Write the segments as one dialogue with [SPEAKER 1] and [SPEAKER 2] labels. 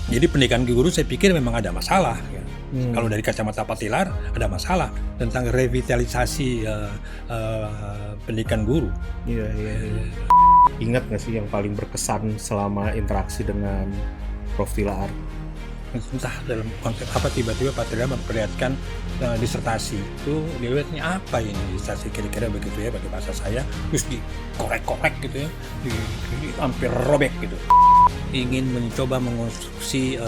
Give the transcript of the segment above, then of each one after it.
[SPEAKER 1] Jadi pendidikan guru saya pikir memang ada masalah. Ya. Kalau dari kacamata Pak Tilar ada masalah tentang revitalisasi pendidikan guru.
[SPEAKER 2] Iya. Ingat nggak sih yang paling berkesan selama interaksi dengan Prof. Tilaar?
[SPEAKER 1] Entah dalam konteks apa tiba-tiba Pak Tilar memperlihatkan disertasi itu, dilihatnya apa ini disertasi kira-kira begitu ya bagi bahasa saya, terus dikorek-korek gitu ya, hampir robek gitu. Ingin mencoba mengonstruksi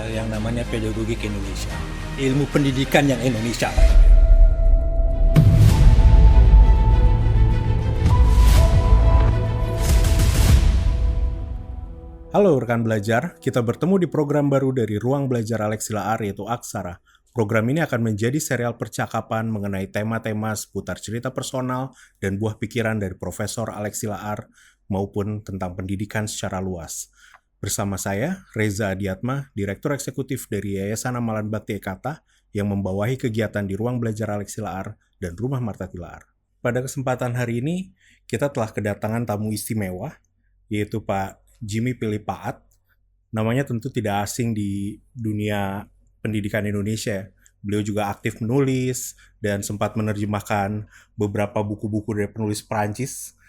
[SPEAKER 1] yang namanya pedagogik Indonesia, ilmu pendidikan yang Indonesia.
[SPEAKER 2] Halo rekan belajar, kita bertemu di program baru dari Ruang Belajar Alex Tilaar yaitu Aksara. Program ini akan menjadi serial percakapan mengenai tema-tema seputar cerita personal dan buah pikiran dari Profesor Alex Tilaar maupun tentang pendidikan secara luas. Bersama saya, Reza Adiatma, Direktur Eksekutif dari Yayasan Amalan Bakti Ekata yang membawahi kegiatan di Ruang Belajar Alex Tilaar dan Rumah Marta Tilaar. Pada kesempatan hari ini, kita telah kedatangan tamu istimewa, yaitu Pak Jimmy Philip Paat. Namanya tentu tidak asing di dunia pendidikan Indonesia. Beliau juga aktif menulis dan sempat menerjemahkan beberapa buku-buku dari penulis Perancis.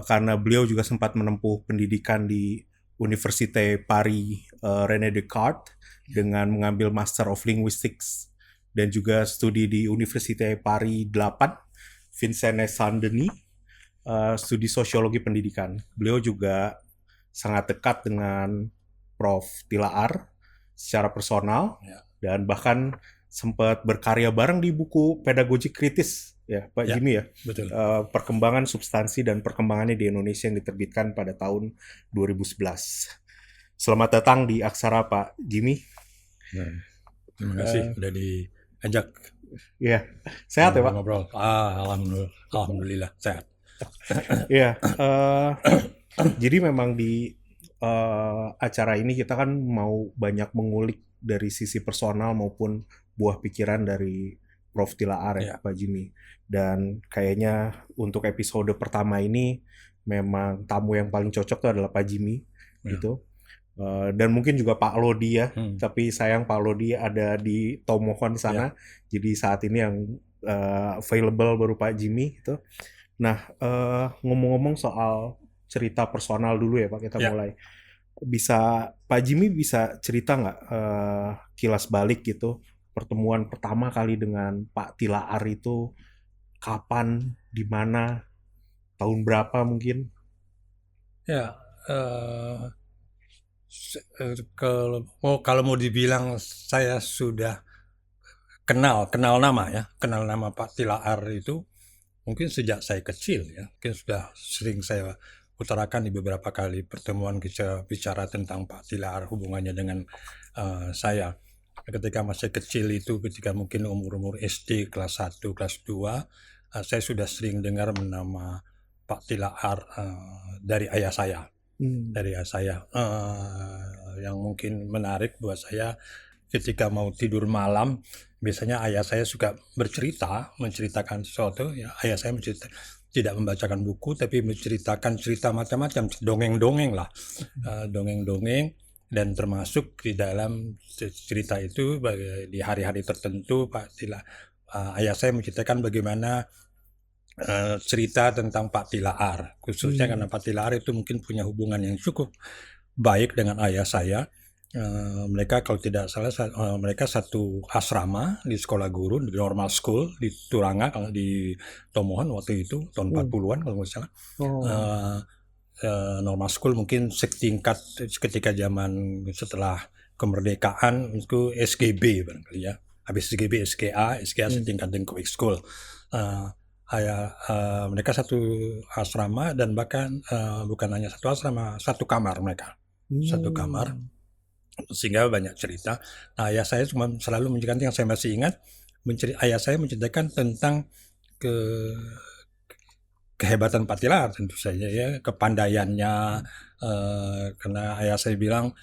[SPEAKER 2] Karena beliau juga sempat menempuh pendidikan di Université Paris René Descartes dengan mengambil Master of Linguistics dan juga studi di Université Paris 8 Vincennes Saint-Denis, studi sosiologi pendidikan. Beliau juga sangat dekat dengan Prof. Tilaar secara personal dan bahkan sempat berkarya bareng di buku Pedagogi Kritis ya Pak Jimmy ya.
[SPEAKER 1] Betul.
[SPEAKER 2] Perkembangan substansi dan perkembangannya di Indonesia yang diterbitkan pada tahun 2011. Selamat datang di Aksara Pak Jimmy.
[SPEAKER 1] Terima kasih sudah diajak.
[SPEAKER 2] Iya, sehat ya Pak?
[SPEAKER 1] Ngobrol. Alhamdulillah sehat.
[SPEAKER 2] Iya. Jadi memang di acara ini kita kan mau banyak mengulik dari sisi personal maupun buah pikiran dari Prof. Tilaar ya Pak Jimmy. Dan kayaknya untuk episode pertama ini memang tamu yang paling cocok tuh adalah Pak Jimmy gitu. Dan mungkin juga Pak Lodi ya. Tapi sayang Pak Lodi ada di Tomohon sana. Jadi saat ini yang available baru Pak Jimmy gitu. Nah, ngomong-ngomong soal cerita personal dulu ya Pak, kita mulai. Pak Jimmy bisa cerita nggak kilas balik gitu, pertemuan pertama kali dengan Pak Tilaar itu kapan, di mana, tahun berapa mungkin?
[SPEAKER 1] Ya, kalau mau dibilang saya sudah kenal nama Pak Tilaar itu mungkin sejak saya kecil ya, mungkin sudah sering saya utarakan di beberapa kali pertemuan kita bicara tentang Pak Tilaar hubungannya dengan saya. Ketika masih kecil itu, ketika mungkin umur SD kelas 1, kelas 2, saya sudah sering dengar nama Pak Tilaar dari ayah saya. Dari ayah saya. Yang mungkin menarik buat saya, ketika mau tidur malam, biasanya ayah saya suka menceritakan sesuatu. Ya, ayah saya tidak membacakan buku, tapi menceritakan cerita macam-macam, dongeng-dongeng lah, dongeng-dongeng. Dan termasuk di dalam cerita itu di hari-hari tertentu, ayah saya menceritakan bagaimana cerita tentang Pak Tilaar, khususnya karena Pak Tilaar itu mungkin punya hubungan yang cukup baik dengan ayah saya. Mereka kalau tidak salah mereka satu asrama di sekolah guru di normal school di Turanga, kalau di Tomohon waktu itu tahun 40-an kalau nggak salah. Normal school mungkin setingkat ketika zaman setelah kemerdekaan itu SGB barangkali ya, habis SGB SGA setingkat dengan quick school. Mereka satu asrama dan bahkan bukan hanya satu asrama, satu kamar mereka, satu kamar, sehingga banyak cerita. Nah, ayah saya cuma selalu menceritakan, yang saya masih ingat, ayah saya menceritakan tentang kehebatan Pak Tilaar tentu saja ya, kepandaiannya, karena ayah saya bilang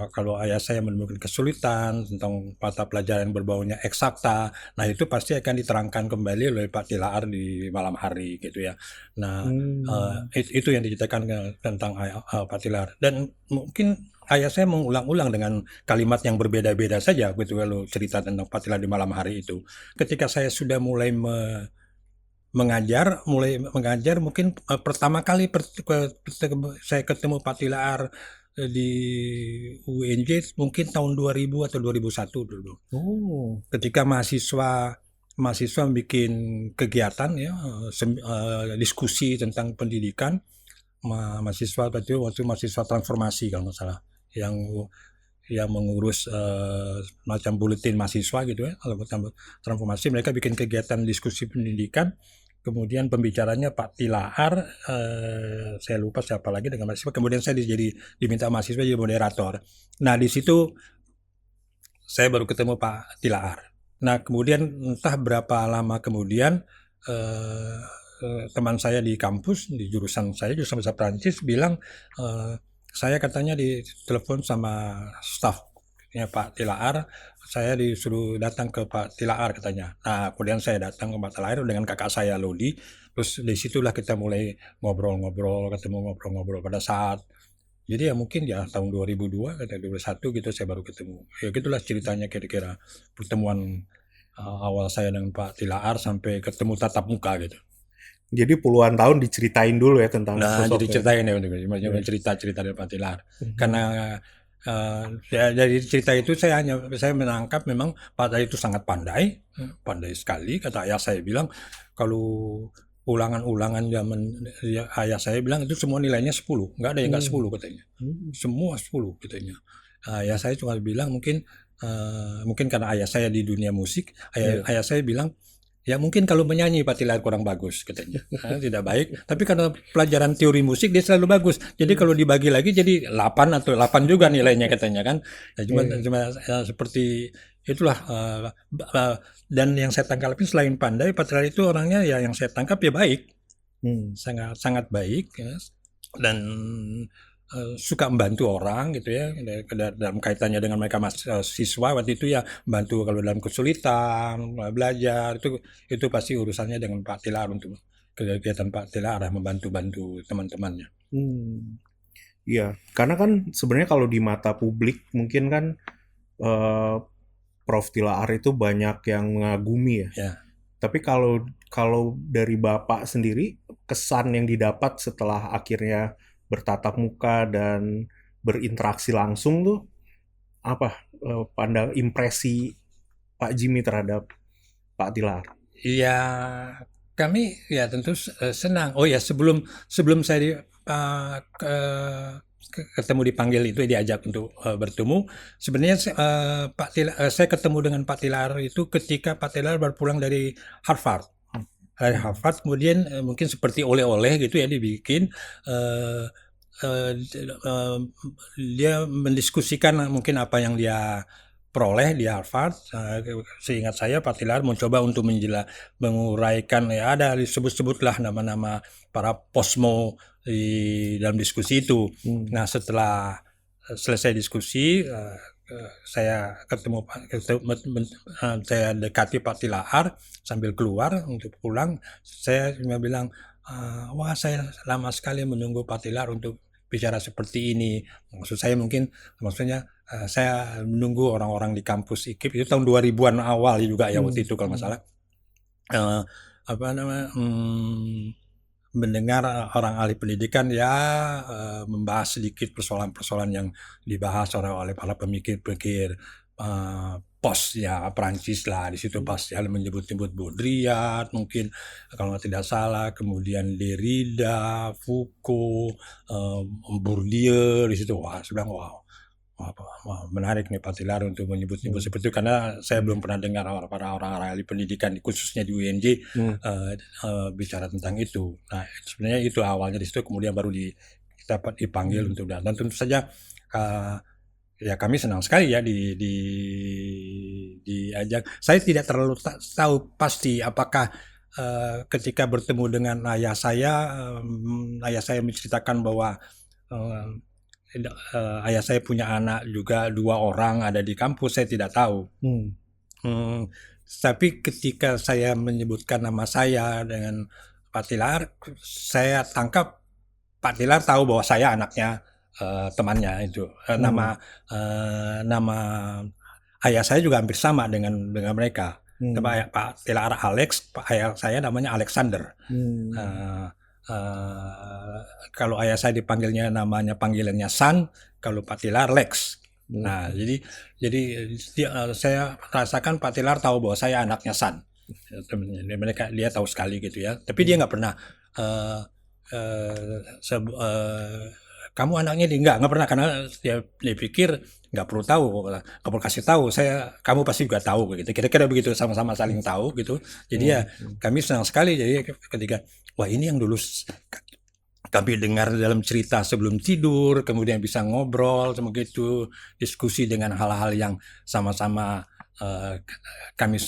[SPEAKER 1] Kalau ayah saya menemukan kesulitan tentang mata pelajaran yang berbaunya eksakta, nah itu pasti akan diterangkan kembali oleh Pak Tilaar di malam hari gitu ya. Nah,
[SPEAKER 2] Hmm.
[SPEAKER 1] itu yang diceritakan tentang Pak Tilaar. Dan mungkin ayah saya mengulang-ulang dengan kalimat yang berbeda-beda saja gitu kalau cerita tentang Pak Tilaar di malam hari itu. Ketika saya sudah mulai mulai mengajar mungkin pertama kali saya ketemu Pak Tilaar di UNJ mungkin tahun 2000 atau 2001 dulu.
[SPEAKER 2] Oh.
[SPEAKER 1] Ketika mahasiswa mahasiswa bikin kegiatan ya, diskusi tentang pendidikan, mahasiswa waktu mahasiswa transformasi kalau nggak salah, yang mengurus macam buletin mahasiswa gitu ya, kalau transformasi mereka bikin kegiatan diskusi pendidikan. Kemudian pembicaranya Pak Tilaar, saya lupa siapa lagi dengan mahasiswa. Kemudian saya diminta mahasiswa jadi moderator. Nah di situ saya baru ketemu Pak Tilaar. Nah kemudian entah berapa lama kemudian teman saya di kampus di jurusan bahasa Prancis bilang saya katanya ditelepon sama stafnya Pak Tilaar, saya disuruh datang ke Pak Tilaar katanya. Nah, kemudian saya datang ke Pak Tilaar dengan kakak saya Lodi, terus disitulah kita mulai ngobrol-ngobrol, ketemu ngobrol-ngobrol pada saat. Jadi ya mungkin ya tahun 2002 atau 2001 gitu saya baru ketemu. Ya gitulah ceritanya kira-kira pertemuan awal saya dengan Pak Tilaar sampai ketemu tatap muka gitu.
[SPEAKER 2] Jadi puluhan tahun diceritain dulu ya tentang
[SPEAKER 1] Nah, jadi
[SPEAKER 2] sosoknya.
[SPEAKER 1] ceritain ya,
[SPEAKER 2] Iya.
[SPEAKER 1] cerita-cerita dari Pak Tilar.
[SPEAKER 2] Mhm.
[SPEAKER 1] Karena dari cerita itu saya menangkap memang Pak Tilar itu sangat pandai, pandai sekali. Kata ayah saya bilang kalau ulangan-ulangan zaman ayah saya bilang itu semua nilainya 10, nggak ada yang nggak
[SPEAKER 2] Hmm.
[SPEAKER 1] 10 katanya.
[SPEAKER 2] Hmm.
[SPEAKER 1] Semua 10 katanya. Ayah saya cuma bilang mungkin karena ayah saya di dunia musik,
[SPEAKER 2] Iya.
[SPEAKER 1] ayah saya bilang ya mungkin kalau menyanyi Pak Tilar kurang bagus katanya. Tidak baik. Tapi karena pelajaran teori musik dia selalu bagus. Jadi kalau dibagi lagi jadi 8 atau 8 juga nilainya katanya kan. Ya, cuma
[SPEAKER 2] Iya.
[SPEAKER 1] cuma seperti itulah dan yang saya tangkapin selain pandai Pak Tilar itu orangnya ya yang saya tangkap ya baik.
[SPEAKER 2] Hmm.
[SPEAKER 1] Sangat sangat baik ya. Dan suka membantu orang gitu ya dalam kaitannya dengan mereka siswa waktu itu ya bantu kalau dalam kesulitan belajar itu pasti urusannya dengan Pak Tilar untuk kegiatan Pak Tilar membantu-bantu teman-temannya.
[SPEAKER 2] Hmm. Iya, karena kan sebenarnya kalau di mata publik mungkin kan eh, Prof. Tilaar itu banyak yang mengagumi ya.
[SPEAKER 1] Ya,
[SPEAKER 2] Tapi kalau kalau dari Bapak sendiri, kesan yang didapat setelah akhirnya bertatap muka dan berinteraksi langsung tuh apa? Pandang impresi Pak Jimmy terhadap Pak Tilar.
[SPEAKER 1] ya kami ya tentu senang. Oh ya sebelum sebelum saya ketemu dipanggil itu diajak untuk bertemu. Sebenarnya saya ketemu dengan Pak Tilar itu ketika Pak Tilar baru pulang dari Harvard. Dari
[SPEAKER 2] Hmm.
[SPEAKER 1] Harvard kemudian mungkin seperti oleh-oleh gitu ya dibikin eh, eh, eh, dia mendiskusikan mungkin apa yang dia peroleh di Harvard. Seingat saya Pak Tilar mencoba untuk menguraikan ya ada disebut-sebutlah nama-nama para posmo di dalam diskusi itu.
[SPEAKER 2] Hmm.
[SPEAKER 1] Nah setelah selesai diskusi saya saya dekati Pak Tilaar sambil keluar untuk pulang. Saya cuma bilang, wah saya lama sekali menunggu Pak Tilaar untuk bicara seperti ini. Maksudnya saya menunggu orang-orang di kampus IKIP itu tahun 2000-an awal juga ya waktu
[SPEAKER 2] Hmm.
[SPEAKER 1] itu kalau nggak
[SPEAKER 2] Hmm.
[SPEAKER 1] salah. Eh, apa namanya? Mendengar orang ahli pendidikan ya membahas sedikit persoalan-persoalan yang dibahas oleh para pemikir-pemikir pos ya Prancis lah di situ
[SPEAKER 2] Hmm.
[SPEAKER 1] pas ya menyebut-nyebut Baudrillard mungkin kalau tidak salah kemudian Derrida, Foucault, Bourdieu di situ wah saya bilang wow. Wah, menarik nih Pak Tilar untuk menyebut-nyebut
[SPEAKER 2] Hmm.
[SPEAKER 1] seperti itu karena saya belum pernah dengar para orang-orang ahli pendidikan khususnya di UNJ
[SPEAKER 2] Hmm.
[SPEAKER 1] bicara tentang itu. Nah, sebenarnya itu awalnya di situ kemudian baru kita dipanggil
[SPEAKER 2] Hmm.
[SPEAKER 1] untuk datang. Tentu saja uh, ya kami senang sekali ya diajak. Saya tidak terlalu tahu pasti apakah ketika bertemu dengan ayah saya menceritakan bahwa uh, ayah saya punya anak juga 2 orang ada di kampus, saya tidak tahu. Tapi ketika saya menyebutkan nama saya dengan Pak Tilar, saya tangkap Pak Tilar tahu bahwa saya anaknya temannya itu. Nama ayah saya juga hampir sama dengan mereka. Pak Tilar Alex, ayah saya namanya Alexander. Kalau ayah saya dipanggilnya panggilannya San, kalau Pak Tilar Lex. Nah, jadi saya rasakan Pak Tilar tahu bahwa saya anaknya San. Dia tahu sekali gitu ya. Tapi dia nggak pernah kamu anaknya nggak pernah, karena dia pikir nggak perlu tahu, nggak perlu kasih tahu, kamu pasti juga tahu gitu. Kira-kira begitu, sama-sama saling tahu gitu. Jadi ya kami senang sekali. Jadi ketika wah ini yang dulu kami dengar dalam cerita sebelum tidur, kemudian bisa ngobrol begitu, diskusi dengan hal-hal yang sama-sama kami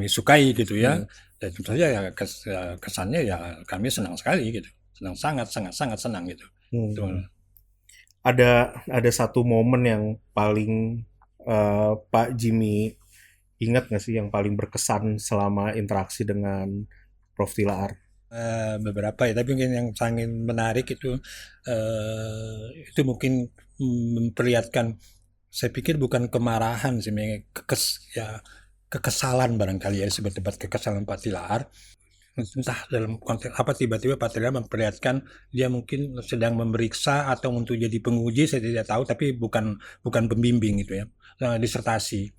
[SPEAKER 1] sukai gitu ya. Dan tentu saja ya kesannya ya kami senang sekali gitu, sangat senang gitu.
[SPEAKER 2] Ada satu momen yang paling Pak Jimmy ingat nggak sih, yang paling berkesan selama interaksi dengan Prof. Tilaar?
[SPEAKER 1] Beberapa ya, tapi mungkin yang sangat menarik itu mungkin memperlihatkan, saya pikir bukan kemarahan sih, kekesalan barangkali ya, disebut kekesalan Pak Tilaar. Entah dalam konteks apa, tiba-tiba Pak Tilaar memperlihatkan dia mungkin sedang memeriksa atau untuk jadi penguji, saya tidak tahu, tapi bukan pembimbing gitu ya, disertasi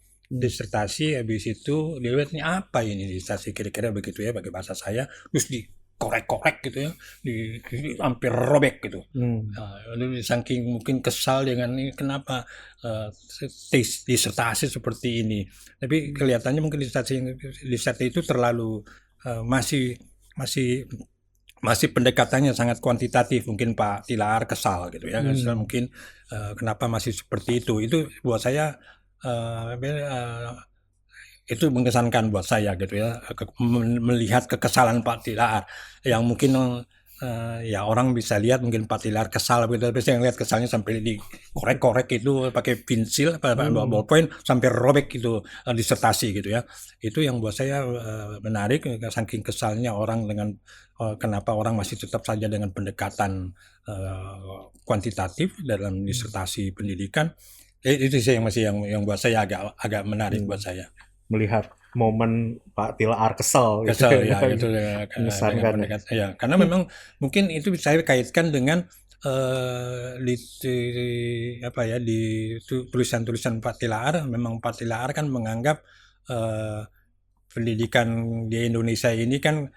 [SPEAKER 1] habis itu dia lihat ini apa ini disertasi, kira-kira begitu ya pakai bahasa saya, terus dikorek-korek gitu ya, hampir robek gitu. Saking mungkin kesal dengan ini, kenapa disertasi seperti ini. Tapi kelihatannya mungkin disertasi itu terlalu masih pendekatannya sangat kuantitatif. Mungkin Pak Tilaar kesal gitu ya, mungkin kenapa masih seperti itu buat saya itu mengesankan buat saya gitu ya, melihat kekesalan Pak Tilaar yang mungkin ya orang bisa lihat mungkin Pak Tilaar kesal gitu, tapi saya lihat kesalnya sampai dikorek-korek itu pakai pensil ballpoint sampai robek itu disertasi gitu ya. Itu yang buat saya menarik, saking kesalnya orang dengan kenapa orang masih tetap saja dengan pendekatan kuantitatif dalam disertasi pendidikan. Itu sih yang buat saya agak menarik buat saya.
[SPEAKER 2] Melihat momen Pak Tilaar kesal
[SPEAKER 1] gitu ya, itu mengesankan ya, karena memang mungkin itu saya kaitkan dengan di tulisan-tulisan Pak Tilaar. Memang Pak Tilaar kan menganggap pendidikan di Indonesia ini kan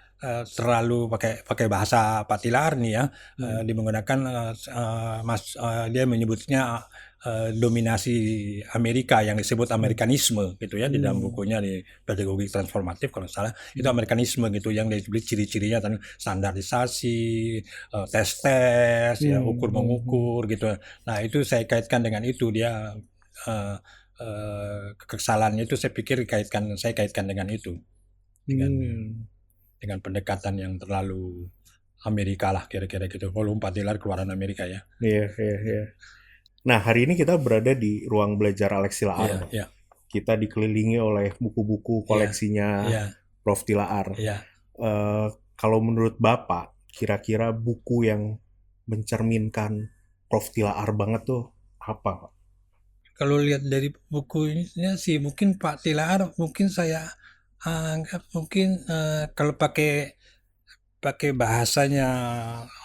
[SPEAKER 1] terlalu pakai bahasa Pak Tilaar nih ya, dia menggunakan dia menyebutnya dominasi Amerika, yang disebut Amerikanisme gitu ya, di dalam bukunya di Pedagogi Transformatif kalau salah, itu Amerikanisme gitu, yang disebut ciri-cirinya tadi standarisasi, tes ya, ukur mengukur gitu. Nah itu saya kaitkan dengan itu, dia kekesalannya itu saya pikir saya kaitkan dengan itu, dengan pendekatan yang terlalu Amerika lah kira-kira gitu. Kalau Pak Tilaar keluaran Amerika ya.
[SPEAKER 2] Iya. Nah, hari ini kita berada di ruang belajar Alex Tilaar. Kita dikelilingi oleh buku-buku koleksinya Prof. Tilaar. Kalau menurut Bapak, kira-kira buku yang mencerminkan Prof. Tilaar banget tuh apa?
[SPEAKER 1] Kalau lihat dari buku ini sih, mungkin Pak Tilaar mungkin saya anggap mungkin kalau pakai bahasanya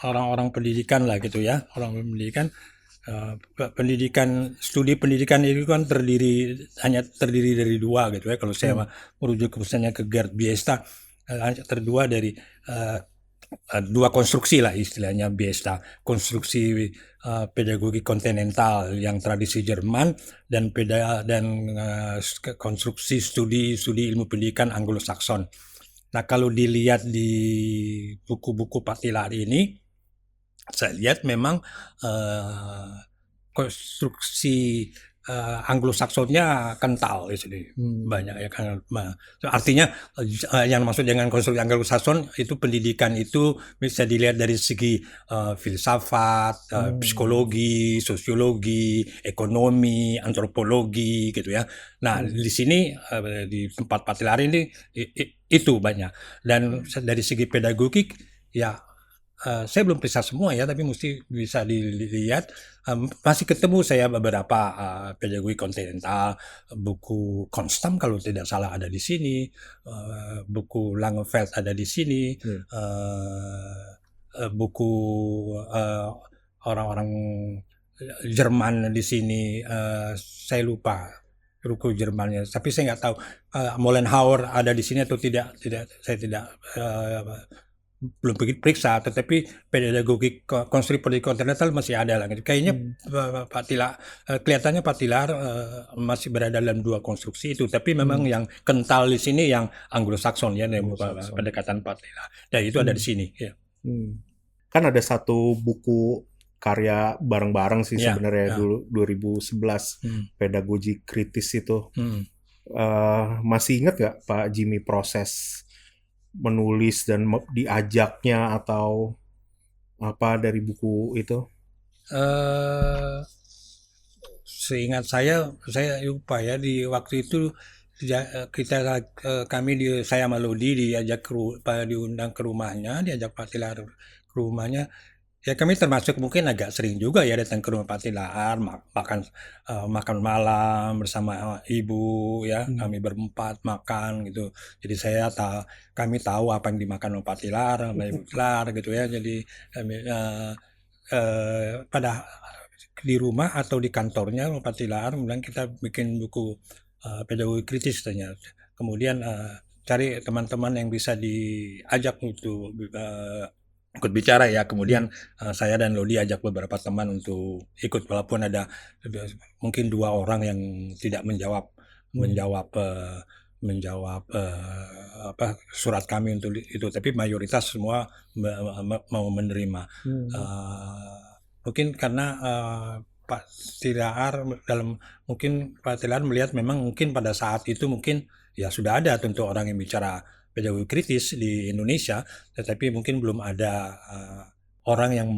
[SPEAKER 1] orang-orang pendidikan lah gitu ya, orang pendidikan, studi pendidikan itu kan hanya terdiri dari 2 gitu ya. Kalau saya merujuk misalnya ke Gerd Biesta, terdua dari 2 konstruksi lah istilahnya Biesta, konstruksi pedagogi kontinental yang tradisi Jerman, dan konstruksi studi ilmu pendidikan Anglo-Sakson. Nah kalau dilihat di buku-buku Pak Tilaar ini, saya lihat memang konstruksi Anglo-Saksonnya kental di sini banyak ya kan. Artinya yang maksud dengan konstruksi Anglo-Sakson itu pendidikan itu bisa dilihat dari segi filsafat, psikologi, sosiologi, ekonomi, antropologi gitu ya. Nah di sini di tempat Patilar ini itu banyak, dan dari segi pedagogik ya. Saya belum periksa semua ya, tapi mesti bisa dilihat. Masih ketemu saya beberapa pedagogi kontinental, buku Konstam kalau tidak salah ada di sini, buku Langenfeld ada di sini, buku orang-orang Jerman di sini, saya lupa buku Jermannya, tapi saya nggak tahu Mollenhauer ada di sini atau tidak. Saya tidak belum periksa, tetapi pedagogi konstruksi kontinental masih ada lah. Kayaknya Pak Tilar, kelihatannya Pak Tilar masih berada dalam dua konstruksi itu, tapi memang yang kental di sini yang Anglo-Sakson ya, pendekatan Pak Tilar. Dan itu ada di sini. Ya.
[SPEAKER 2] Kan ada satu buku karya bareng-bareng sih sebenarnya dulu 2011 pedagogi kritis itu. Masih ingat nggak Pak Jimmy proses menulis dan diajaknya atau apa dari buku itu?
[SPEAKER 1] Seingat saya lupa ya, di waktu itu saya sama Lodi diundang ke rumahnya, diajak Pak Tilar ke rumahnya. Ya kami termasuk mungkin agak sering juga ya datang ke rumah Pak Tilar, makan malam bersama ibu ya, kami berempat makan gitu. Jadi kami tahu apa yang dimakan oleh Pak Tilar, sama Ibu Tilar gitu ya. Jadi kami pada di rumah atau di kantornya Pak Tilar bilang kita bikin buku pedagogi kritis ternyata. Kemudian cari teman-teman yang bisa diajak untuk ikut bicara ya. Kemudian saya dan Lodi ajak beberapa teman untuk ikut, walaupun ada mungkin 2 orang yang tidak menjawab surat kami untuk itu, tapi mayoritas semua mau menerima. Mungkin karena Pak Tilar mungkin Pak Tilar melihat memang mungkin pada saat itu mungkin ya sudah ada tentu orang yang bicara pedagogi kritis di Indonesia, tetapi mungkin belum ada orang yang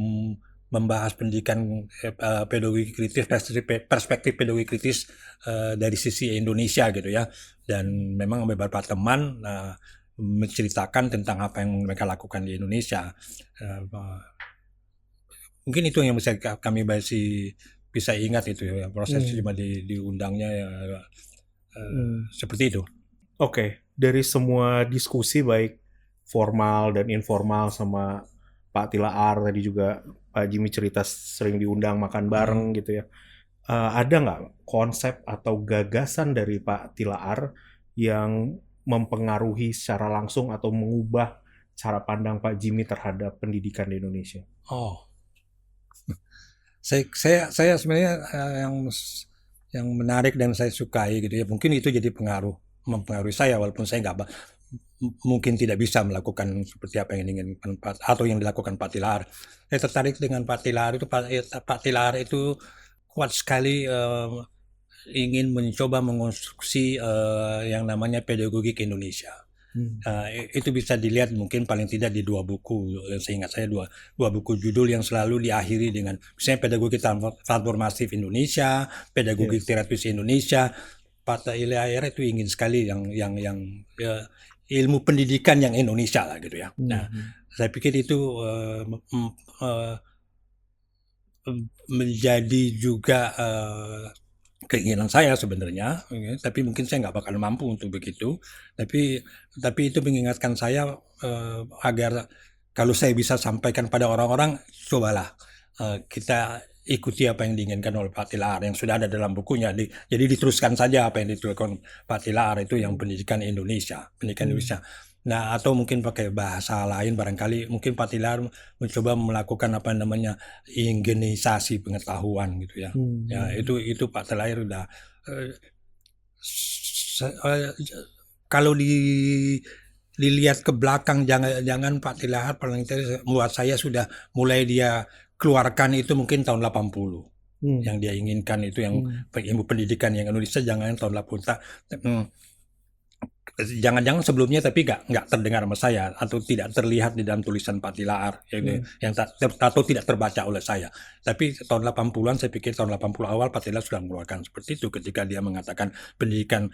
[SPEAKER 1] membahas pendidikan pedagogi kritis, perspektif pedagogi kritis dari sisi Indonesia gitu ya. Dan memang beberapa teman menceritakan tentang apa yang mereka lakukan di Indonesia. Mungkin itu yang bisa kami bisa ingat itu ya, proses cuma diundangnya ya, seperti itu.
[SPEAKER 2] Oke. Dari semua diskusi baik formal dan informal sama Pak Tilar, tadi juga Pak Jimmy cerita sering diundang makan bareng gitu ya. Ada nggak konsep atau gagasan dari Pak Tilar yang mempengaruhi secara langsung atau mengubah cara pandang Pak Jimmy terhadap pendidikan di Indonesia?
[SPEAKER 1] Saya sebenarnya yang menarik dan saya sukai gitu ya, mungkin itu jadi mempengaruhi saya, walaupun saya mungkin tidak bisa melakukan seperti apa yang diinginkan atau yang dilakukan Pak Tilar. Saya tertarik dengan Pak Tilar itu. Pak Tilar itu kuat sekali ingin mencoba mengonstruksi yang namanya pedagogik Indonesia. Itu bisa dilihat mungkin paling tidak di 2 buku, seingat saya dua buku judul yang selalu diakhiri dengan misalnya pedagogik transformatif Indonesia, pedagogik terapis Indonesia. Pak Tilar itu ingin sekali yang ilmu pendidikan yang Indonesia lah gitu ya. Nah, saya pikir itu menjadi juga keinginan saya sebenarnya, tapi mungkin saya nggak bakal mampu untuk begitu. Tapi itu mengingatkan saya agar kalau saya bisa sampaikan pada orang-orang, cobalah kita ikuti apa yang diinginkan oleh Pak Tilar yang sudah ada dalam bukunya. Jadi diteruskan saja apa yang dituliskan Pak Tilar itu yang pendidikan Indonesia. Nah, atau mungkin pakai bahasa lain barangkali mungkin Pak Tilar mencoba melakukan apa namanya ingenisasi pengetahuan gitu ya. Ya itu Pak Tilar udah kalau dilihat ke belakang, jangan Pak Tilar paling membuat saya sudah mulai dia keluarkan itu mungkin tahun 80. Yang dia inginkan itu yang ilmu pendidikan yang Indonesia jangan tahun 80 jangan-jangan sebelumnya tapi nggak terdengar sama saya atau tidak terlihat di dalam tulisan Pak Tilaar yang atau tidak terbaca oleh saya. Tapi tahun 80-an saya pikir tahun 80 awal Pak Tilaar sudah mengeluarkan seperti itu ketika dia mengatakan pendidikan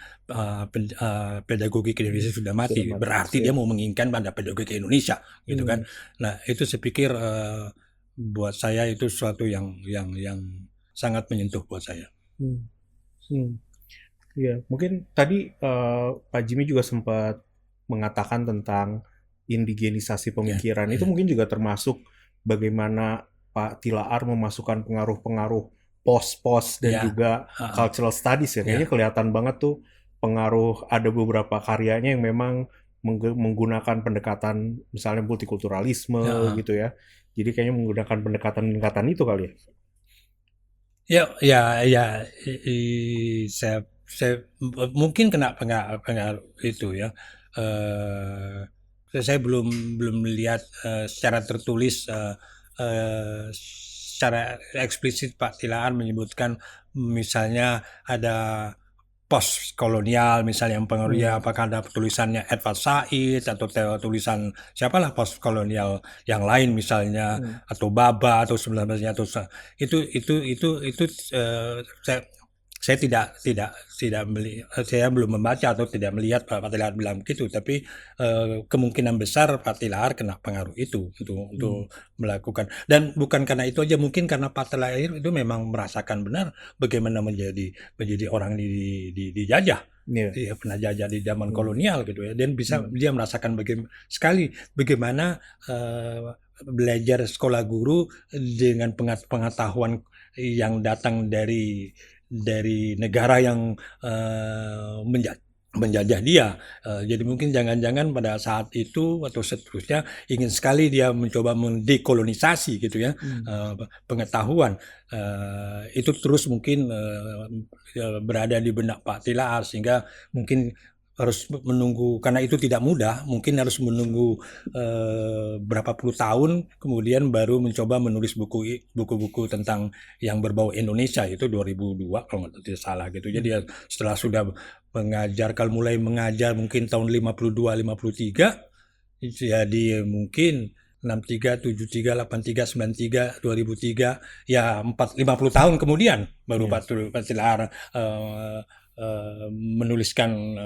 [SPEAKER 1] pedagogik Indonesia sudah mati. Berarti dia mau menginginkan pada pedagogik Indonesia gitu kan. Nah, itu saya pikir buat saya itu sesuatu yang sangat menyentuh buat saya.
[SPEAKER 2] Ya, mungkin tadi Pak Jimmy juga sempat mengatakan tentang indigenisasi pemikiran. Itu mungkin juga termasuk bagaimana Pak Tilaar memasukkan pengaruh-pengaruh pos-pos dan juga cultural studies ya. Kayaknya kelihatan banget tuh pengaruh, ada beberapa karyanya yang memang menggunakan pendekatan misalnya multikulturalisme gitu ya. Jadi kayaknya menggunakan pendekatan-pendekatan itu kali ya.
[SPEAKER 1] Saya mungkin kena pengaruh itu ya. Saya belum melihat secara tertulis secara eksplisit Pak Tilaar menyebutkan misalnya ada post kolonial misalnya yang pengaruhnya apakah ada tulisannya Edward Said atau tulisan siapalah post kolonial yang lain misalnya atau Baba atau sebenarnya atau itu saya saya belum membaca atau tidak melihat Pak Tilaar bilang begitu, tapi kemungkinan besar Pak Tilaar kena pengaruh itu untuk melakukan, dan bukan karena itu aja, mungkin karena Pak Tilaar itu memang merasakan benar bagaimana menjadi orang dijajah. Dia pernah jajah di zaman kolonial gitu ya, dan bisa dia merasakan bagaimana belajar sekolah guru dengan pengetahuan yang datang dari negara yang menjajah dia. Jadi mungkin jangan-jangan pada saat itu atau seterusnya ingin sekali dia mencoba mendekolonisasi gitu ya, pengetahuan itu terus mungkin berada di benak Pak Tilaar, sehingga mungkin harus menunggu, karena itu tidak mudah, mungkin harus menunggu berapa puluh tahun kemudian baru mencoba menulis buku-buku tentang yang berbau Indonesia, itu 2002 kalau tidak salah gitu. Jadi setelah sudah mengajar, kalau mulai mengajar mungkin tahun 52, 53, jadi mungkin 63, 73, 83, 93, 2003, ya 50 tahun kemudian baru Pak Tilaar menuliskan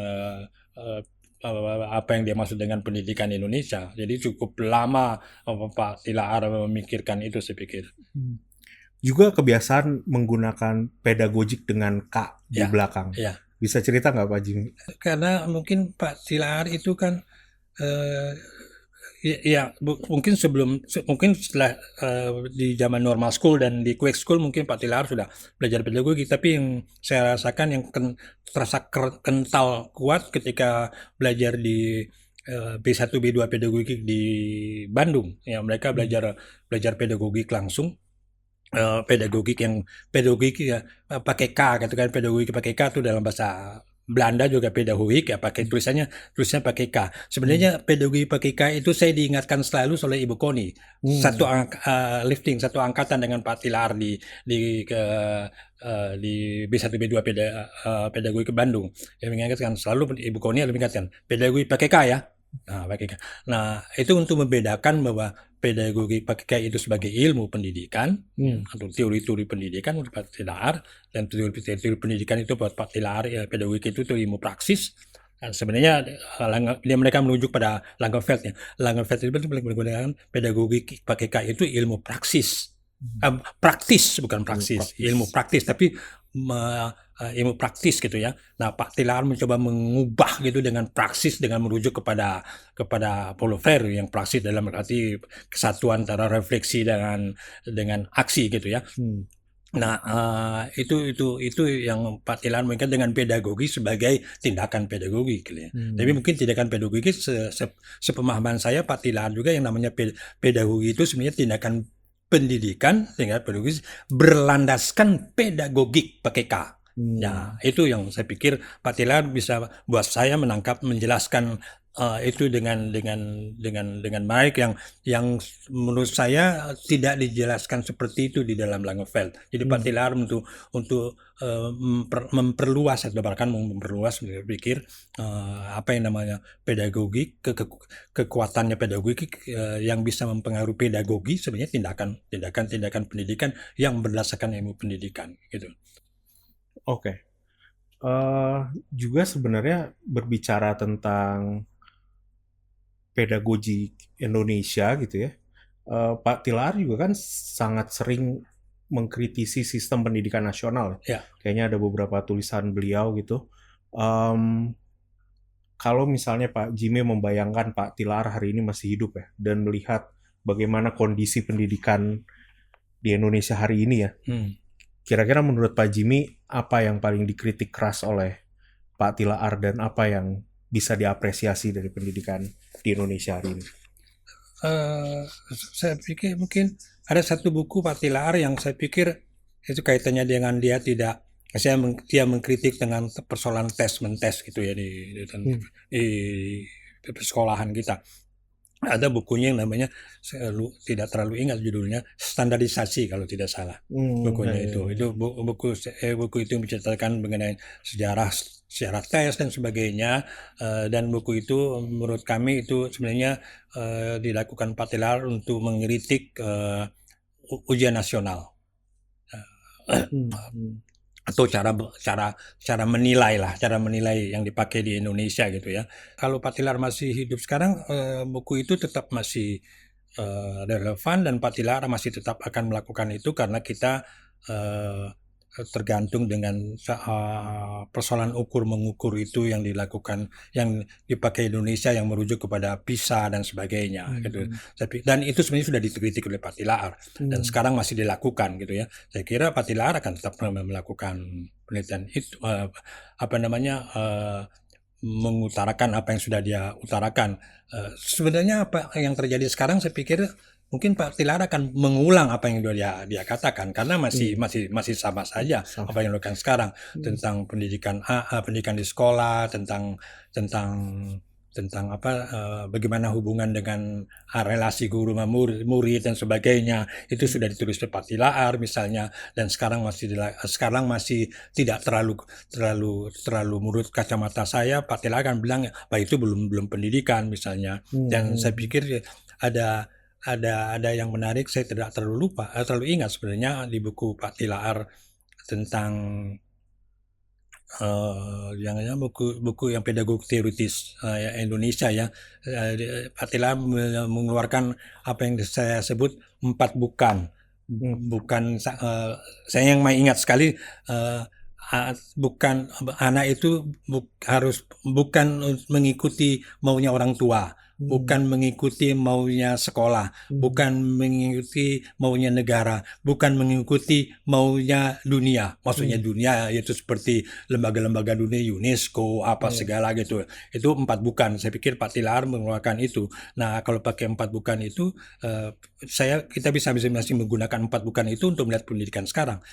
[SPEAKER 1] apa yang dia maksud dengan pendidikan Indonesia. Jadi cukup lama Pak Tilaar memikirkan itu, saya pikir.
[SPEAKER 2] Juga kebiasaan menggunakan pedagogik dengan K di belakang. Bisa cerita nggak Pak Jimmy?
[SPEAKER 1] Karena mungkin Pak Tilaar itu kan mungkin setelah di zaman normal school dan di quick school mungkin Pak Tilaar sudah belajar pedagogi, tapi yang saya rasakan yang terasa kental kuat ketika belajar di B1 B2 pedagogik di Bandung ya, mereka belajar pedagogik langsung, pedagogik ya pakai K gitu kan, pedagogik pakai K itu dalam bahasa Belanda juga pedagogik ya, pakai tulisannya pakai K. Sebenarnya pedagogi pakai K itu saya diingatkan selalu oleh Ibu Koni. Satu angkatan dengan Pak Tilaar di B1 B2 pedagogi ke Bandung. Yang mengingatkan selalu Ibu Koni mengingatkan pedagogi pakai K ya. Nah, itu untuk membedakan bahwa pedagogi pakai K itu sebagai ilmu pendidikan atau teori-teori pendidikan untuk Pak Tilaar, dan teori pendidikan itu buat Pak Tilaar ya, pedagogi itu ilmu praksis. Sebenarnya mereka merujuk pada Langenfeld ya. Langenfeld itu menggunakan pedagogi pakai K itu ilmu praksis. Praktis, bukan praksis, ilmu praktis, tapi ilmu praktis gitu ya. Nah, Pak Tilaar mencoba mengubah gitu dengan praksis, dengan merujuk kepada Paulo Freire yang praksis dalam arti kesatuan antara refleksi dengan aksi gitu ya. Nah, itu yang Pak Tilaar mengingat dengan pedagogi sebagai tindakan pedagogi gitu ya. Tapi mungkin tindakan pedagogi sepemahaman saya Pak Tilaar juga yang namanya pedagogi itu sebenarnya tindakan pendidikan dengan pedagogis berlandaskan pedagogik pakai K. Ya, itu yang saya pikir Pak Tilaar bisa buat saya menjelaskan itu dengan baik yang menurut saya tidak dijelaskan seperti itu di dalam Langenfeld. Jadi Pak Tilaar untuk memperluas atau bahkan memperluas berpikir apa yang namanya pedagogik kekuatannya pedagogik yang bisa mempengaruhi pedagogi sebenarnya tindakan pendidikan yang berdasarkan ilmu pendidikan gitu.
[SPEAKER 2] Oke. Juga sebenarnya berbicara tentang pedagogi Indonesia gitu ya. Pak Tilaar juga kan sangat sering mengkritisi sistem pendidikan nasional.
[SPEAKER 1] Ya.
[SPEAKER 2] Kayaknya ada beberapa tulisan beliau gitu. Kalau misalnya Pak Jimmy membayangkan Pak Tilaar hari ini masih hidup ya, dan melihat bagaimana kondisi pendidikan di Indonesia hari ini ya, kira-kira menurut Pak Jimmy apa yang paling dikritik keras oleh Pak Tilaar dan apa yang bisa diapresiasi dari pendidikan di Indonesia hari ini?
[SPEAKER 1] Saya pikir mungkin ada satu buku Pak Tilaar yang saya pikir itu kaitannya dengan dia mengkritik dengan persoalan tes gitu ya di persekolahan kita. Ada bukunya yang namanya, saya tidak terlalu ingat judulnya, Standarisasi kalau tidak salah. Bukunya itu buku itu menceritakan mengenai sejarah tes dan sebagainya, dan buku itu menurut kami itu sebenarnya dilakukan Pak Tilaar untuk mengkritik ujian nasional atau cara menilai yang dipakai di Indonesia gitu ya. Kalau Pak Tilaar masih hidup sekarang, buku itu tetap masih relevan dan Pak Tilaar masih tetap akan melakukan itu karena kita tergantung dengan persoalan ukur-mengukur itu yang dilakukan, yang dipakai Indonesia yang merujuk kepada PISA dan sebagainya gitu. Dan itu sebenarnya sudah dikritik oleh Pak Tilaar dan sekarang masih dilakukan gitu ya. Saya kira Pak Tilaar akan tetap melakukan penelitian itu, mengutarakan apa yang sudah dia utarakan. Sebenarnya apa yang terjadi sekarang saya pikir mungkin Pak Tilaar akan mengulang apa yang dia katakan karena masih sama saja apa yang dilakukan sekarang tentang pendidikan pendidikan di sekolah, tentang bagaimana hubungan dengan relasi guru sama murid dan sebagainya. Itu sudah ditulis oleh Pak Tilaar misalnya, dan sekarang masih tidak terlalu menurut kacamata saya Pak Tilaar akan bilang Pak itu belum pendidikan misalnya. Dan saya pikir ada yang menarik, saya tidak terlalu ingat sebenarnya di buku Pak Tilaar tentang buku yang pedagog teoritis Indonesia ya. Pak Tilaar mengeluarkan apa yang saya sebut 4 bukan. Saya yang ingat sekali, bukan anak itu bukan mengikuti maunya orang tua, bukan mengikuti maunya sekolah, bukan mengikuti maunya negara, bukan mengikuti maunya dunia. Maksudnya dunia yaitu seperti lembaga-lembaga dunia, UNESCO, segala gitu. Itu 4 bukan. Saya pikir Pak Tilaar mengeluarkan itu. Nah, kalau pakai 4 bukan itu, kita masih menggunakan 4 bukan itu untuk melihat pendidikan sekarang.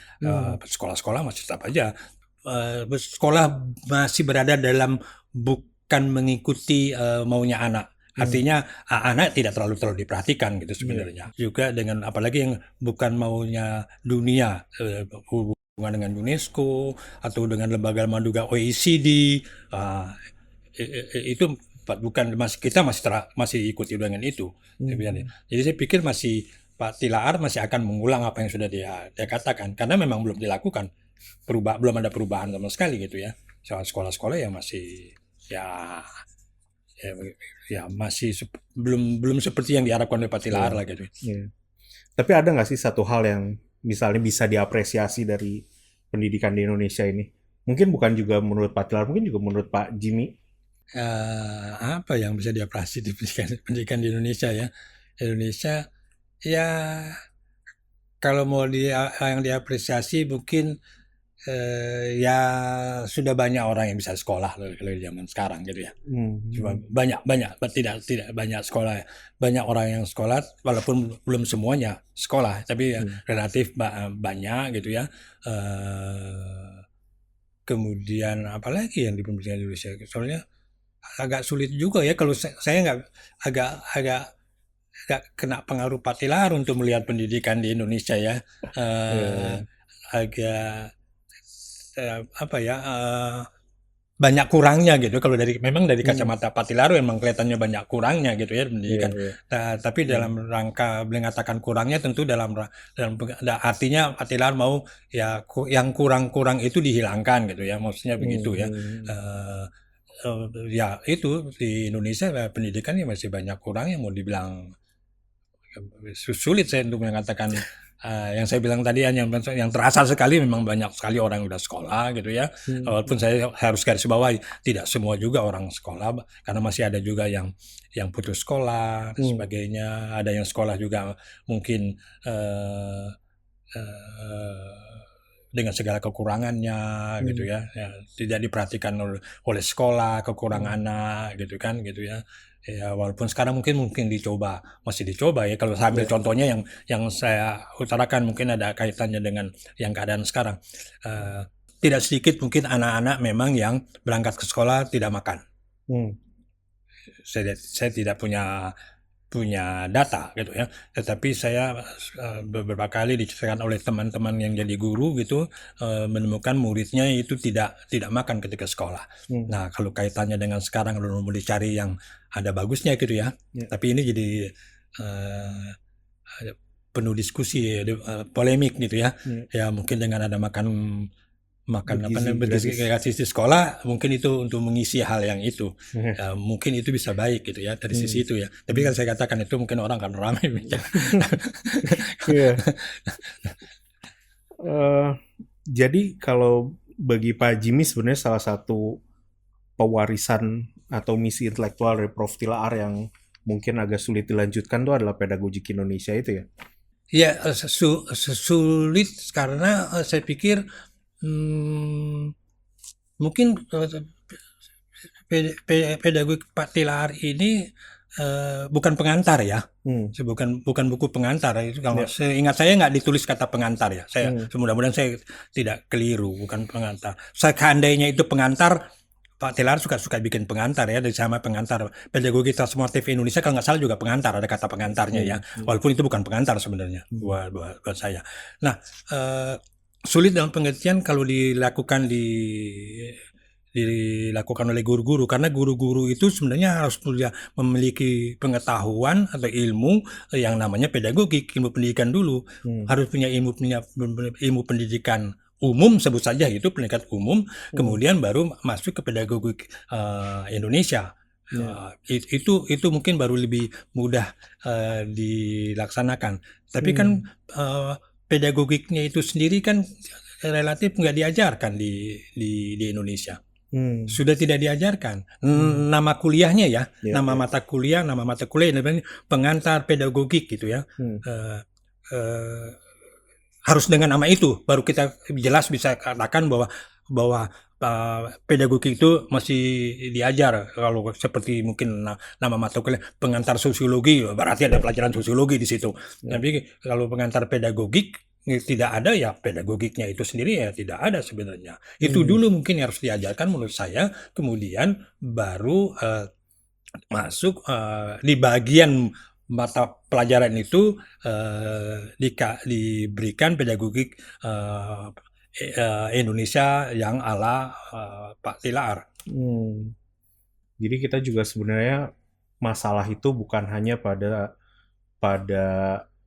[SPEAKER 1] Sekolah-sekolah masih tetap aja. Sekolah masih berada dalam bukan mengikuti maunya anak. Artinya anak tidak terlalu diperhatikan gitu sebenarnya. Juga dengan apalagi yang bukan maunya dunia, hubungan dengan UNESCO atau dengan lembaga OECD, itu bukan kita masih ikuti dengan itu. Jadi saya pikir Pak Tilaar masih akan mengulang apa yang sudah dia katakan karena memang belum dilakukan. Belum ada perubahan sama sekali gitu ya. Soal sekolah-sekolah yang masih masih belum seperti yang diharapkan oleh Pak Tilaar lah gitu.
[SPEAKER 2] Tapi ada nggak sih satu hal yang misalnya bisa diapresiasi dari pendidikan di Indonesia ini? Mungkin bukan juga menurut Pak Tilaar, mungkin juga menurut Pak Jimmy.
[SPEAKER 1] Apa yang bisa diapresiasi di pendidikan di Indonesia ya? Indonesia ya kalau mau yang diapresiasi mungkin ya sudah banyak orang yang bisa sekolah kalau di zaman sekarang gitu ya. Cuma banyak tidak banyak sekolah, banyak orang yang sekolah walaupun belum semuanya sekolah, tapi relatif banyak gitu ya. Kemudian apalagi yang di pendidikan Indonesia, soalnya agak sulit juga ya kalau saya nggak agak agak agak kena pengaruh Pak Tilar untuk melihat pendidikan di Indonesia ya. Eh,
[SPEAKER 2] Iya,
[SPEAKER 1] agak apa ya, banyak kurangnya gitu kalau memang dari
[SPEAKER 2] hmm,
[SPEAKER 1] kacamata Pak Tilaru memang kelihatannya banyak kurangnya gitu ya
[SPEAKER 2] iya,
[SPEAKER 1] pendidikan.
[SPEAKER 2] iya,
[SPEAKER 1] Tapi dalam rangka mengatakan kurangnya tentu artinya Pak Tilar mau ya yang kurang-kurang itu dihilangkan gitu ya, maksudnya begitu ya.
[SPEAKER 2] hmm,
[SPEAKER 1] Eh, Ya itu di Indonesia pendidikan ya masih banyak kurangnya, mau dibilang sulit saya untuk mengatakan yang saya bilang tadi yang terasa sekali memang banyak sekali orang yang udah sekolah gitu ya. Walaupun
[SPEAKER 2] hmm,
[SPEAKER 1] saya harus garis bawahi tidak semua juga orang sekolah karena masih ada juga yang putus sekolah dan
[SPEAKER 2] hmm,
[SPEAKER 1] sebagainya. Ada yang sekolah juga mungkin eh, eh, dengan segala kekurangannya gitu
[SPEAKER 2] hmm,
[SPEAKER 1] ya, tidak diperhatikan oleh sekolah
[SPEAKER 2] hmm,
[SPEAKER 1] kekurangannya gitu kan gitu ya. Ya walaupun sekarang mungkin masih dicoba ya kalau saya ambil
[SPEAKER 2] iya,
[SPEAKER 1] contohnya yang saya utarakan mungkin ada kaitannya dengan yang keadaan sekarang. Eh, Tidak sedikit mungkin anak-anak memang yang berangkat ke sekolah tidak makan.
[SPEAKER 2] hmm,
[SPEAKER 1] Saya tidak punya punya data gitu ya. Tetapi saya beberapa kali diceritakan oleh teman-teman yang jadi guru gitu menemukan muridnya itu tidak makan ketika sekolah.
[SPEAKER 2] hmm,
[SPEAKER 1] Nah, kalau kaitannya dengan sekarang kalau mau dicari yang ada bagusnya gitu ya.
[SPEAKER 2] iya,
[SPEAKER 1] Tapi ini jadi eh, penuh diskusi, polemik gitu ya.
[SPEAKER 2] iya.
[SPEAKER 1] Ya mungkin dengan ada makan makan apa
[SPEAKER 2] Bergizi
[SPEAKER 1] namanya
[SPEAKER 2] gratis.
[SPEAKER 1] gratis di sekolah mungkin itu untuk mengisi hal yang itu. Ya, mungkin itu bisa baik gitu ya dari
[SPEAKER 2] Hmm,
[SPEAKER 1] sisi itu ya, tapi
[SPEAKER 2] hmm.
[SPEAKER 1] kan saya katakan itu mungkin orang akan ramai bicara.
[SPEAKER 2] Iya. Eh, jadi kalau bagi Pak Jimmy sebenarnya salah satu pewarisan atau misi intelektual dari Prof. Tilaar yang mungkin agak sulit dilanjutkan itu adalah pedagogik Indonesia itu ya.
[SPEAKER 1] Ya sulit karena saya pikir hmm, mungkin pedagogik Pak Tilar ini bukan pengantar ya.
[SPEAKER 2] Hmm,
[SPEAKER 1] Bukan buku pengantar itu, kalau
[SPEAKER 2] ya.
[SPEAKER 1] seingat saya nggak ditulis kata pengantar ya.
[SPEAKER 2] Hmm,
[SPEAKER 1] Mudah-mudahan saya tidak keliru, bukan pengantar. Seandainya itu pengantar, Pak Tilar suka bikin pengantar ya, dari sama pengantar pedagogi transformatif Indonesia kalau nggak salah juga pengantar, ada kata pengantarnya ya,
[SPEAKER 2] hmm, hmm,
[SPEAKER 1] walaupun itu bukan pengantar sebenarnya
[SPEAKER 2] hmm,
[SPEAKER 1] buat saya. Nah, sulit dalam pengertian kalau dilakukan oleh guru-guru, karena guru-guru itu sebenarnya harus punya memiliki pengetahuan atau ilmu yang namanya pedagogik, ilmu pendidikan dulu,
[SPEAKER 2] hmm,
[SPEAKER 1] harus punya ilmu pendidikan umum, sebut saja itu pendidikan umum,
[SPEAKER 2] hmm,
[SPEAKER 1] kemudian baru masuk ke pedagogik Indonesia.
[SPEAKER 2] ya.
[SPEAKER 1] Itu mungkin baru lebih mudah dilaksanakan. Tapi kan
[SPEAKER 2] Hmm,
[SPEAKER 1] pedagogiknya itu sendiri kan relatif nggak diajarkan di Indonesia.
[SPEAKER 2] hmm,
[SPEAKER 1] Sudah tidak diajarkan.
[SPEAKER 2] hmm,
[SPEAKER 1] Nama kuliahnya ya,
[SPEAKER 2] ya, ya.
[SPEAKER 1] nama mata kuliah namanya pengantar pedagogik gitu ya.
[SPEAKER 2] Hmm,
[SPEAKER 1] Eh, eh, Harus dengan nama itu baru kita jelas bisa katakan bahwa bahwa pedagogik itu masih diajar. Kalau seperti mungkin nama mata kuliah pengantar sosiologi, berarti ada pelajaran sosiologi di situ.
[SPEAKER 2] ya.
[SPEAKER 1] Tapi kalau pengantar pedagogik tidak ada, ya pedagogiknya itu sendiri ya tidak ada sebenarnya. Itu
[SPEAKER 2] Hmm,
[SPEAKER 1] dulu mungkin yang harus diajarkan menurut saya, kemudian baru masuk di bagian mata pelajaran itu diberikan pedagogik Indonesia yang ala Pak Tilaar.
[SPEAKER 2] hmm. Jadi kita juga sebenarnya masalah itu bukan hanya pada pada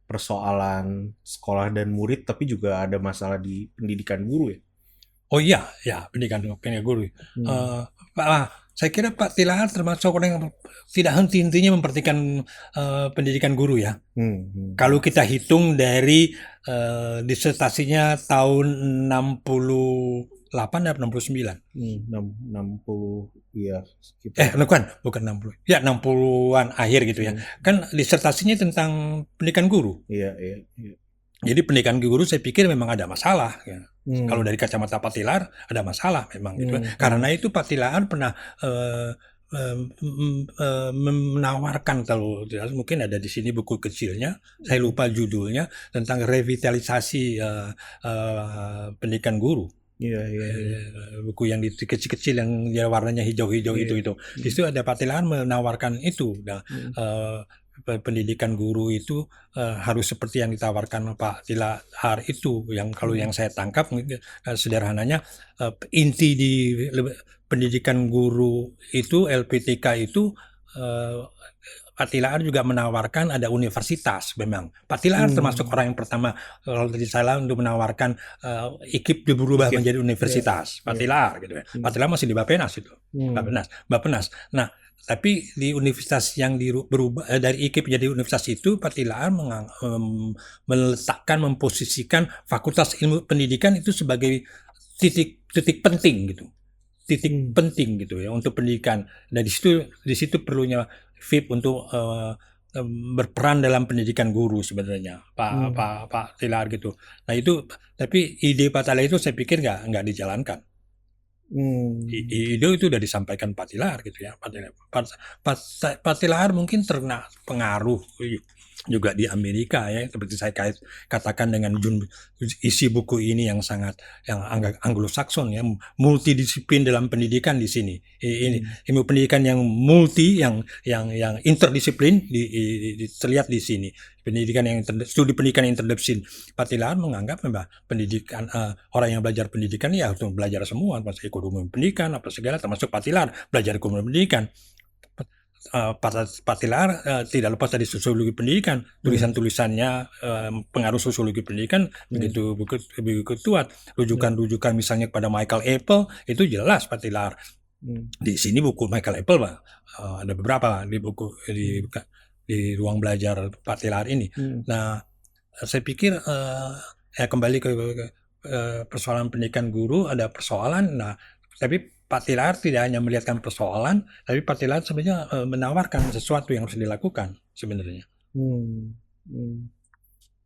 [SPEAKER 2] persoalan sekolah dan murid, tapi juga ada masalah di pendidikan guru ya.
[SPEAKER 1] Oh iya, ya pendidikan guru.
[SPEAKER 2] Hmm,
[SPEAKER 1] Saya kira Pak Tilaar termasuk orang yang tidak henti-hentinya memperhatikan pendidikan guru ya.
[SPEAKER 2] hmm, hmm,
[SPEAKER 1] Kalau kita hitung dari disertasinya tahun 68 atau 69.
[SPEAKER 2] 60 ya sekitar.
[SPEAKER 1] Bukan 60. Ya, 60-an akhir gitu ya.
[SPEAKER 2] Hmm,
[SPEAKER 1] Kan disertasinya tentang pendidikan guru.
[SPEAKER 2] iya, iya, iya.
[SPEAKER 1] Jadi pendidikan guru saya pikir memang ada masalah ya. Kalau
[SPEAKER 2] Hmm,
[SPEAKER 1] dari kacamata Pak Tilar ada masalah memang gitu.
[SPEAKER 2] hmm, hmm,
[SPEAKER 1] Karena itu Pak Tilar pernah eh, menawarkan, kalau mungkin ada di sini buku kecilnya, saya lupa judulnya, tentang revitalisasi pendidikan guru.
[SPEAKER 2] Iya, iya, iya.
[SPEAKER 1] Buku yang kecil-kecil yang dia warnanya hijau-hijau
[SPEAKER 2] Iya.
[SPEAKER 1] itu. Di situ ada Pak Tilaar menawarkan itu. Nah, pendidikan guru itu harus seperti yang ditawarkan Pak Tilaar itu. Yang kalau yang saya tangkap sederhananya inti di pendidikan guru itu LPTK itu Pak Tilaar juga menawarkan ada universitas memang. Pak Tilaar termasuk orang yang pertama kalau tadi saya untuk menawarkan IKIP berubah menjadi universitas. Pak Tilaar gitu ya. Pak Tilaar masih di Bappenas itu. Bappenas. Nah, tapi di universitas yang berubah dari IKIP jadi universitas itu Pak Tilaar meletakkan memposisikan Fakultas Ilmu Pendidikan itu sebagai titik penting gitu. Titik penting gitu ya untuk pendidikan. Dan di situ perlunya FIP untuk berperan dalam pendidikan guru sebenarnya Pak Tilaar gitu. Nah itu tapi ide Pak Tilaar itu saya pikir nggak dijalankan. Ide itu udah disampaikan Pak Tilaar gitu ya. Pak Tilaar mungkin terkena pengaruh juga di Amerika ya, seperti saya katakan dengan isi buku ini yang Anglo-Sakson ya, multidisiplin dalam pendidikan di sini. Ini ilmu pendidikan yang multi, yang interdisiplin terlihat di sini. Studi pendidikan interdisiplin. Pak Tilaar menganggap memang pendidikan orang yang belajar pendidikan ya harus belajar semua, masuk ekonomi pendidikan apa segala, termasuk Pak Tilaar belajar ekonomi pendidikan. Pak Tilaar tidak lepas dari sosiologi pendidikan, tulisan-tulisannya pengaruh sosiologi pendidikan begitu kuat, rujukan misalnya kepada Michael Apple itu jelas Pak Tilaar. Di sini buku Michael Apple ada beberapa di buku di ruang belajar Pak Tilaar ini. Nah, saya pikir kembali ke persoalan pendidikan guru ada persoalan. Nah, tapi Pak Tilaar tidak hanya melihatkan persoalan, tapi Pak Tilaar sebenarnya menawarkan sesuatu yang harus dilakukan sebenarnya.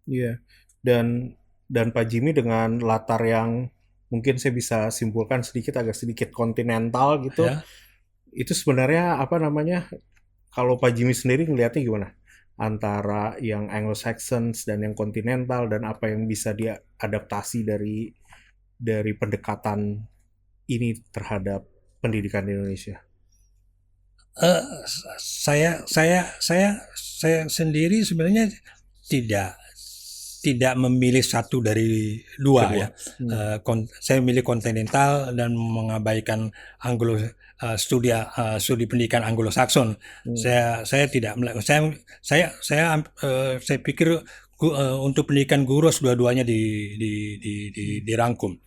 [SPEAKER 2] Iya. Dan Pak Jimmy dengan latar yang mungkin saya bisa simpulkan agak sedikit kontinental gitu.
[SPEAKER 1] Ya.
[SPEAKER 2] Itu sebenarnya kalau Pak Jimmy sendiri ngelihatnya gimana? Antara yang Anglo-Saxons dan yang kontinental dan apa yang bisa diadaptasi dari pendekatan ini terhadap pendidikan di Indonesia?
[SPEAKER 1] Saya sendiri sebenarnya tidak memilih satu dari dua ya. Saya memilih kontinental dan mengabaikan studi pendidikan Anglo-Sakson. Saya pikir untuk pendidikan guru dua-duanya dirangkum.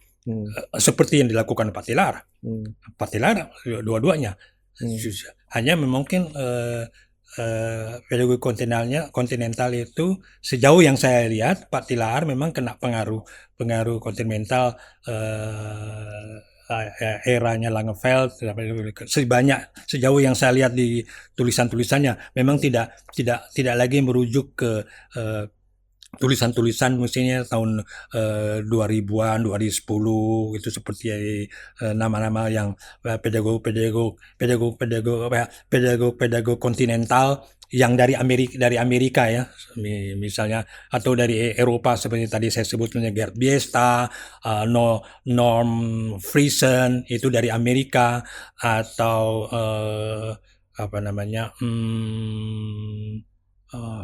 [SPEAKER 1] Seperti yang dilakukan Pak Tilaar. Pak Tilaar dua-duanya. Hanya mungkin pedagogi kontinental itu sejauh yang saya lihat Pak Tilaar memang kena pengaruh kontinental eranya Langenfeld sejauh yang saya lihat di tulisan-tulisannya memang tidak lagi merujuk ke tulisan-tulisan mestinya tahun 2000-an, 2010 itu seperti nama-nama yang pedagog kontinental yang dari Amerika ya, misalnya atau dari Eropa seperti tadi saya sebutnya Gerd Biesta, Norm Friesen itu dari Amerika atau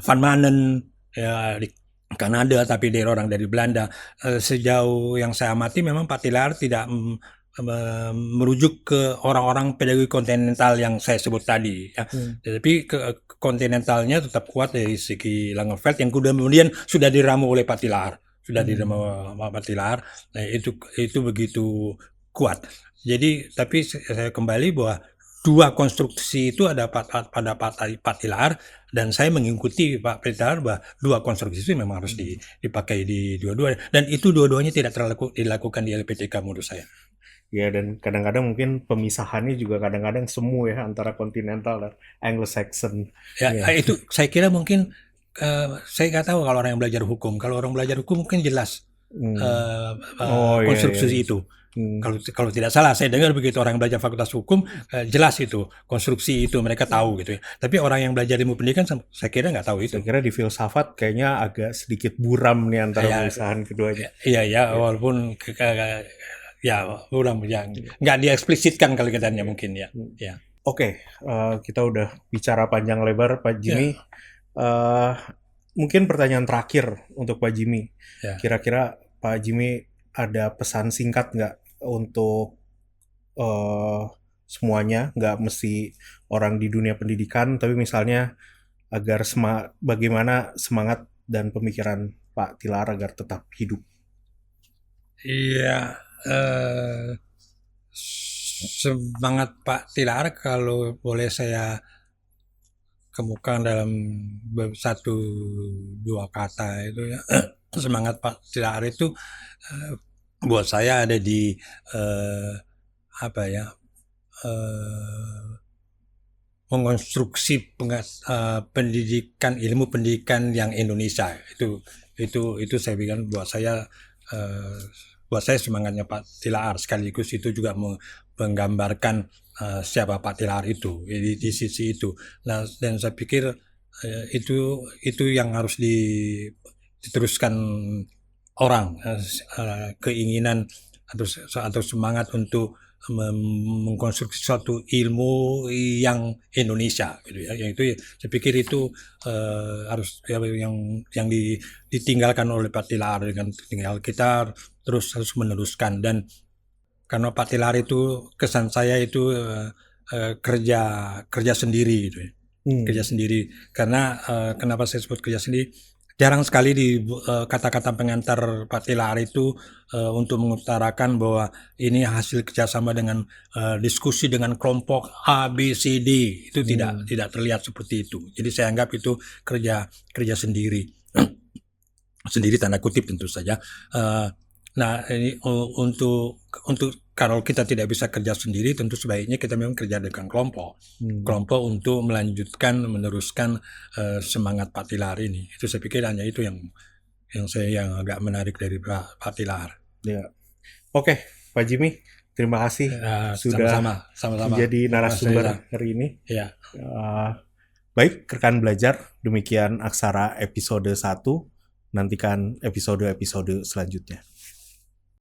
[SPEAKER 1] Van Manen ya di Kanada tapi dia orang dari Belanda. Sejauh yang saya amati memang Pak Tilaar tidak merujuk ke orang-orang pedagogi kontinental yang saya sebut tadi ya. Tapi kontinentalnya tetap kuat dari segi Langenfeld yang kemudian sudah diramu oleh Pak Tilaar. Nah, itu begitu kuat. Jadi tapi saya kembali bahwa dua konstruksi itu ada pada Pak Tilaar dan saya mengikuti Pak Tilaar bahwa dua konstruksi itu memang harus dipakai di dua-duanya dan itu dua-duanya tidak dilakukan di LPTK menurut saya.
[SPEAKER 2] Ya, dan kadang-kadang mungkin pemisahannya juga kadang-kadang semu ya antara kontinental dan Anglo-Saxon.
[SPEAKER 1] Ya, itu saya kira mungkin saya nggak tahu kalau orang yang belajar hukum. Kalau orang belajar hukum mungkin jelas konstruksi itu. Kalau tidak salah, saya dengar begitu orang yang belajar fakultas hukum jelas itu konstruksi itu mereka tahu gitu ya. Tapi orang yang belajar ilmu pendidikan saya kira nggak tahu itu.
[SPEAKER 2] Saya kira di filsafat kayaknya agak sedikit buram nih antara pemisahan keduanya.
[SPEAKER 1] Iya, walaupun nggak dieksplisitkan kalau katanya mungkin ya. Ya.
[SPEAKER 2] Oke, kita udah bicara panjang lebar Pak Jimmy. Mungkin pertanyaan terakhir untuk Pak Jimmy.
[SPEAKER 1] Ya.
[SPEAKER 2] Kira-kira Pak Jimmy ada pesan singkat nggak untuk semuanya, nggak mesti orang di dunia pendidikan, tapi misalnya agar bagaimana semangat dan pemikiran Pak Tilaar agar tetap hidup?
[SPEAKER 1] Iya, semangat Pak Tilaar kalau boleh saya kemukakan dalam 1-2 kata itu ya. Semangat Pak Tilaar itu buat saya ada di mengonstruksi pendidikan, ilmu pendidikan yang Indonesia. Itu saya bilang buat saya semangatnya Pak Tilaar, sekaligus itu juga menggambarkan siapa Pak Tilaar itu di sisi itu. Nah, dan saya pikir itu yang harus diteruskan orang, keinginan atau semangat untuk mengkonstruksi suatu ilmu yang Indonesia gitu ya. Yang itu saya pikir itu harus yang ditinggalkan oleh Pak Tilaar, dengan tinggal kita terus harus meneruskan. Dan karena Pak Tilaar itu kesan saya itu kerja sendiri gitu ya. Kerja sendiri, karena kenapa saya sebut kerja sendiri, jarang sekali di kata-kata pengantar Pak Tilaar itu untuk mengutarakan bahwa ini hasil kerjasama dengan diskusi dengan kelompok A, B, C, D. Itu tidak terlihat seperti itu. Jadi saya anggap itu kerja sendiri. Sendiri tanda kutip tentu saja. Nah, ini untuk kalau kita tidak bisa kerja sendiri, tentu sebaiknya kita memang kerja dengan kelompok untuk meneruskan semangat Pak Tilaar ini. Itu saya pikir hanya itu yang agak menarik dari Pak Tilaar.
[SPEAKER 2] Ya. Oke, Pak Jimmy, terima kasih sudah
[SPEAKER 1] sama-sama
[SPEAKER 2] menjadi narasumber hari ini.
[SPEAKER 1] Ya.
[SPEAKER 2] Baik, rekan belajar, demikian Aksara episode 1. Nantikan episode-episode selanjutnya.